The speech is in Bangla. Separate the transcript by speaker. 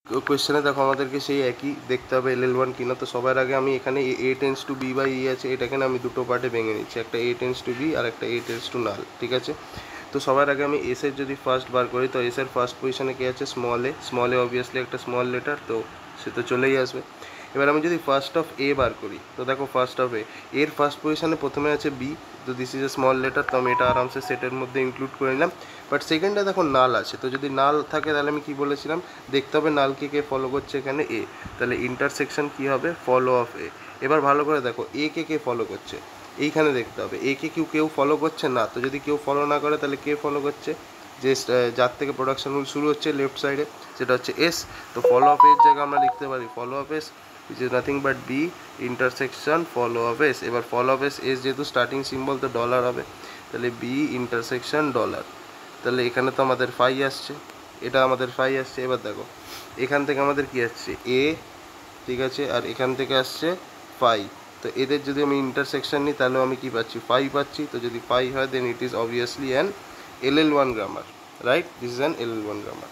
Speaker 1: কোয়েশ্চেনে দেখো আমাদেরকে সেই একই দেখতে হবে LL1 কিনা। তো সবার আগে আমি এখানে A tends to B by E আছে, এটাকে না আমি দুটো পার্টে ভেঙে নিচ্ছি, একটা A টেন্স টু বি আর একটা A টেন্স টু নাল, ঠিক আছে। তো সবার আগে আমি এসের যদি ফার্স্ট বার করি, তো এসের ফার্স্ট পজিশনে কে আছে, স্মল এ অবভিয়াসলি একটা স্মল লেটার, তো সে তো চলেই আসবে। এবার আমি যদি ফার্স্ট অফ এ বার করি, তো দেখো ফার্স্ট অফ এর ফার্স্ট পজিশনে প্রথমে আছে বি, তো this is a small letter, তো আমি এটা আরামসে সেটের মধ্যে ইনক্লুড করে নিলাম। বাট সেকেন্ডে দেখো নাল আছে, তো যদি নাল থাকে তাহলে আমি কি বলেছিলাম, দেখতে হবে নালকে কে ফলো করছে এখানে এ, তাহলে ইন্টারসেকশন কি হবে, ফলো অফ এ। এবার ভালো করে দেখো এ কে ফলো করছে, এইখানে দেখতে হবে এ কে কেউ ফলো করছে না, তো যদি কেউ ফলো না করে তাহলে কে ফলো করছে, যে যার থেকে প্রোডাকশন রুল শুরু হচ্ছে লেফট সাইডে, সেটা হচ্ছে এস। তো ফলো অফ এর জায়গায় আমরা লিখতে পারি follow of S, which is nothing but B intersection follow of S. এবার ফলো অফ এস, এস যেহেতু স্টার্টিং সিম্বল তো ডলার হবে, তাহলে বি ইন্টারসেকশন ডলার। তাহলে এখানে তো আমাদের ফাই আসছে, এটা আমাদের ফাই আসছে। এবার দেখো এখান থেকে আমাদের কি আসছে এ, ঠিক আছে, আর এখান থেকে আসছে ফাই। তো এদের যদি আমি ইন্টারসেকশন নিই তাহলেও আমি কি পাচ্ছি, ফাই পাচ্ছি। তো যদি ফাই হয় then it is obviously an LL1 grammar, right, this is an LL1 grammar.